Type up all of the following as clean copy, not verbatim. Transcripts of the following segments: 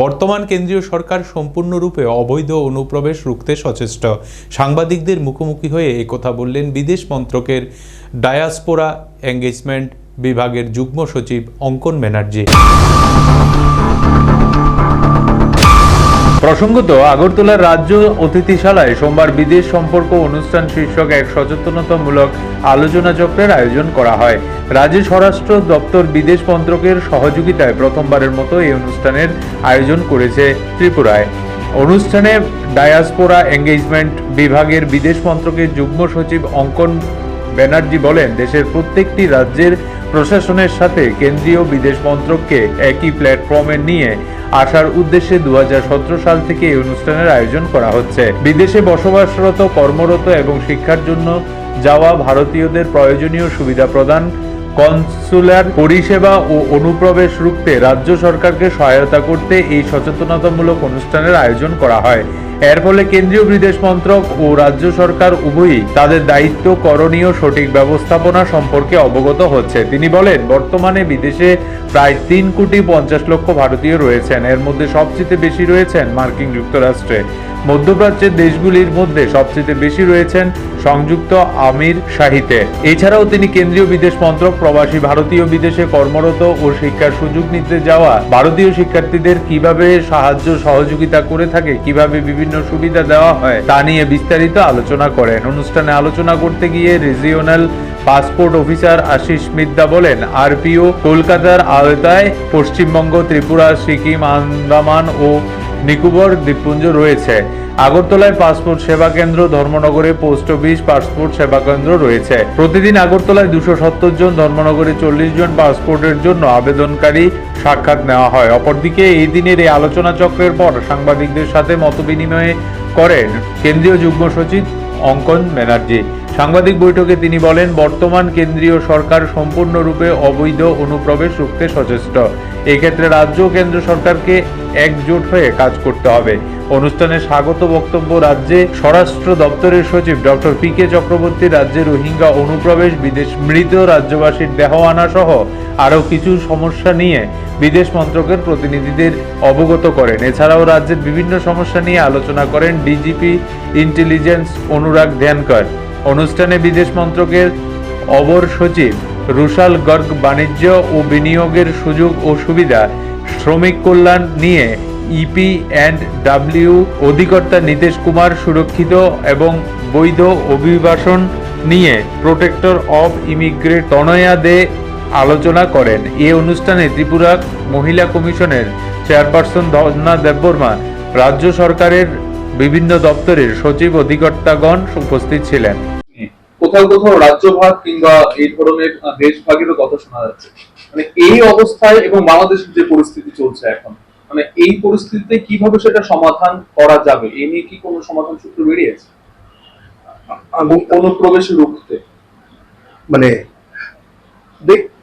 বর্তমান কেন্দ্রীয় সরকার সম্পূর্ণরূপে অবৈধ অনুপ্রবেশ রুখতে সচেষ্ট। সাংবাদিকদের মুখোমুখি হয়ে একথা বললেন বিদেশ মন্ত্রকের ডায়াসপোরা এঙ্গেজমেন্ট বিভাগের যুগ্ম সচিব অঙ্কন ব্যানার্জি। প্রসঙ্গত, আগরতলার রাজ্য অতিথিশালায় সোমবার বিদেশ সম্পর্ক অনুষ্ঠান শীর্ষক এক সচেতনতামূলক আলোচনা চক্রের আয়োজন করা হয়। রাজ্য স্বরাষ্ট্র দপ্তর বিদেশ মন্ত্রকের সহযোগিতায় প্রথমবারের মতো এই অনুষ্ঠানের আয়োজন করেছে ত্রিপুরায়। অনুষ্ঠানে ডায়াসপোরা এঙ্গেজমেন্ট বিভাগের বিদেশ মন্ত্রকের যুগ্ম সচিব অঙ্কন ব্যানার্জি বলেন, দেশের প্রত্যেকটি রাজ্যের প্রশাসনের সাথে কেন্দ্রীয় বিদেশ মন্ত্রককে একই প্ল্যাটফর্মে নিয়ে আসার উদ্দেশ্যে 2017 সাল থেকে এই অনুষ্ঠানের আয়োজন করা হচ্ছে। বিদেশে বসবাসরত, কর্মরত এবং শিক্ষার জন্য যাওয়া ভারতীয়দের প্রয়োজনীয় সুবিধা প্রদান, কনসুলার পরিষেবা ও অনুপ্রবেশ রুখতে রাজ্য সরকারকে সহায়তা করতে এই সচেতনতামূলক অনুষ্ঠানের আয়োজন করা হয়। এর ফলে কেন্দ্রীয় বিদেশ মন্ত্রক ও রাজ্য সরকার উভয়ই তাদের দায়িত্ব, করণীয়, সঠিক ব্যবস্থাপনা সম্পর্কে অবগত হচ্ছে। তিনি বলেন, বর্তমানে বিদেশে প্রায় 3,50,00,000 ভারতীয় রয়েছেন। এর মধ্যে সবচেয়ে বেশি রয়েছেন মার্কিন যুক্তরাষ্ট্রে। মধ্যপ্রাচ্যের দেশগুলির মধ্যে সবচেয়ে বেশি রয়েছেন সংযুক্ত আমির শাহিতে। এছাড়াও তিনি কেন্দ্রীয় বিদেশ মন্ত্রক প্রবাসী ভারতীয় বিদেশে কর্মরত ও শিক্ষার সুযোগ নিতে যাওয়া ভারতীয় শিক্ষার্থীদের কিভাবে সাহায্য সহযোগিতা করে থাকে, কিভাবে বিভিন্ন সুবিধা দেওয়া হয় তা নিয়ে বিস্তারিত আলোচনা করেন। অনুষ্ঠানে আলোচনা করতে গিয়ে regional passport officer Ashis Midda বলেন, আরপিও কলকাতার আওতায় পশ্চিমবঙ্গ, ত্রিপুরা, সিকিম, আন্দামান ও নিকোবর দ্বীপপুঞ্জ রয়েছে। আগরতলায় পাসপোর্ট সেবা কেন্দ্র, ধর্মনগরে পোস্ট অফিস পাসপোর্ট সেবা কেন্দ্র রয়েছে। প্রতিদিন আগরতলায় 270 জন, ধর্মনগরে 40 জন পাসপোর্টের জন্য আবেদনকারী সাক্ষাৎ নেওয়া হয়। অপরদিকে এই দিনের এই আলোচনা চক্রের পর সাংবাদিকদের সাথে মতবিনিময় করেন কেন্দ্রীয় যুগ্ম সচিব অঙ্কন ব্যানার্জি। সাংবাদিক বৈঠকে তিনি বলেন, বর্তমান কেন্দ্রীয় সরকার সম্পূর্ণরূপে অবৈধ অনুপ্রবেশ রুখতে সচেষ্ট। এক্ষেত্রে রাজ্য ও কেন্দ্র সরকারকে একজোট হয়ে কাজ করতে হবে। অনুষ্ঠানে স্বাগত বক্তব্য রাজ্যে স্বরাষ্ট্র দপ্তরের সচিব ডক্টর পি.কে. চক্রবর্তী রাজ্যে রোহিঙ্গা অনুপ্রবেশ, বিদেশ মৃত রাজ্যবাসীর দেহ আনা সহ আরও কিছু সমস্যা নিয়ে বিদেশ মন্ত্রকের প্রতিনিধিদের অবগত করেন। এছাড়াও রাজ্যের বিভিন্ন সমস্যা নিয়ে আলোচনা করেন ডিজিপি ইন্টেলিজেন্স অনুরাগ ধ্যানকর। অনুষ্ঠানে বিদেশ মন্ত্রকের অবর সচিব রুশাল গর্গ বাণিজ্য ও বিনিয়োগের সুযোগ ও সুবিধা, শ্রমিক কল্যাণ নিয়ে ইপি অ্যান্ড ডাব্লিউ অধিকর্তা নীতেশ কুমার, সুরক্ষিত এবং বৈধ অভিবাসন নিয়ে প্রোটেক্টর অফ ইমিগ্রেট তনয়া দে আলোচনা করেন। এই অনুষ্ঠানে ত্রিপুরা মহিলা কমিশনের চেয়ারপারসন ধন্যা দেববর্মা, রাজ্য সরকারের বিভিন্ন দপ্তরের সচিব, অধিকর্তাগণ উপস্থিত ছিলেন। কোথাও কোথাও রাজ্যভাগ কিংবা এই ধরনের দেশভাগেরও কথা শোনা যাচ্ছে। মানে এই অবস্থায় এবং বাংলাদেশের যে পরিস্থিতি চলছে এখন, মানে এই পরিস্থিতিতে কিভাবে সেটা সমাধান করা যাবে, এই নিয়ে কি কোনো সমাধান সূত্র বেরিয়েছে অনুপ্রবেশ রুখতে? মানে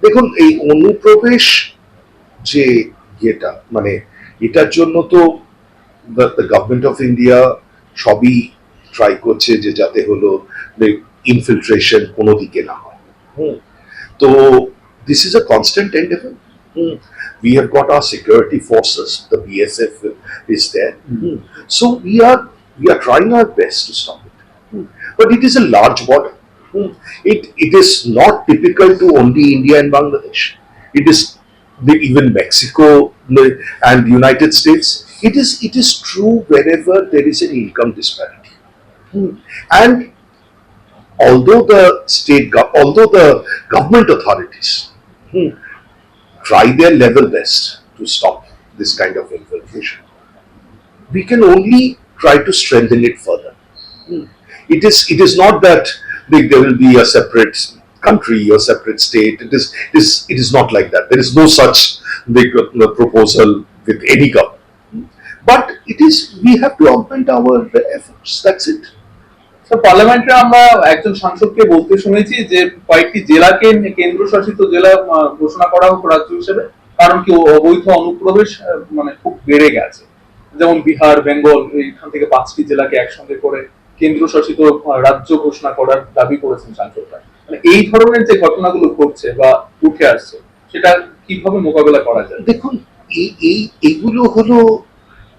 দেখুন, এই অনুপ্রবেশ যে ইয়েটা, মানে এটার জন্য তো গভর্নমেন্ট অফ ইন্ডিয়া সবই ট্রাই করছে যে যাতে হলো ইনফিলট্রেশন কোনো দিকে না হয়। তো this is a constant Endeavour. We have got our security forces, the BSF is there. So we are trying our best to stop it. But it is a large border. It is not typical to only India and Bangladesh. It is even Mexico and the United States. It is true wherever there is an income disparity. And although the government authorities try their level best to stop this kind of infiltration, we can only try to strengthen it further. It is not that there will be a separate country or separate state. It is not like that. There is no such big proposal with any government. But we have to augment our efforts. That's it. পার্লামেন্টে আমরা একজন সাংসদকে বলতে শুনেছি যে কয়েকটি জেলাকে কেন্দ্রশাসিত জেলা ঘোষণা করা হোক রাজ্য হিসেবে, কারণ কি অবৈধ অনুপ্রবেশ মানে খুব বেড়ে গেছে। যেমন বিহার, বেঙ্গল, এইখান থেকে 5টি জেলাকে একসঙ্গে করে কেন্দ্রশাসিত রাজ্য ঘোষণা করার দাবি করেছেন সাংসদরা। মানে এই ধরনের যে ঘটনাগুলো ঘটছে বা উঠে আসছে, সেটা কিভাবে মোকাবেলা করা যায়? দেখুন, এগুলো হলো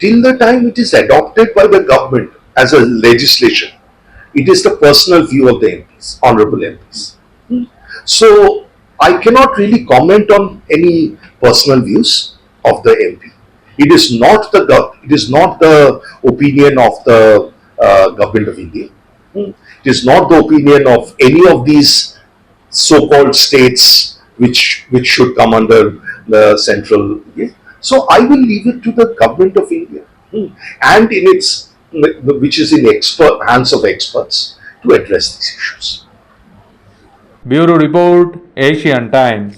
till the time it is adopted by the government as a legislation, it is the personal view of the MPs, honorable MPs. So I cannot really comment on any personal views of the MP. It is not the opinion of the government of India. It is not the opinion of any of these so-called states which should come under the central. So I will leave it to the government of India, and in its which is in hands of experts to address these issues. Bureau Report, Asian Times.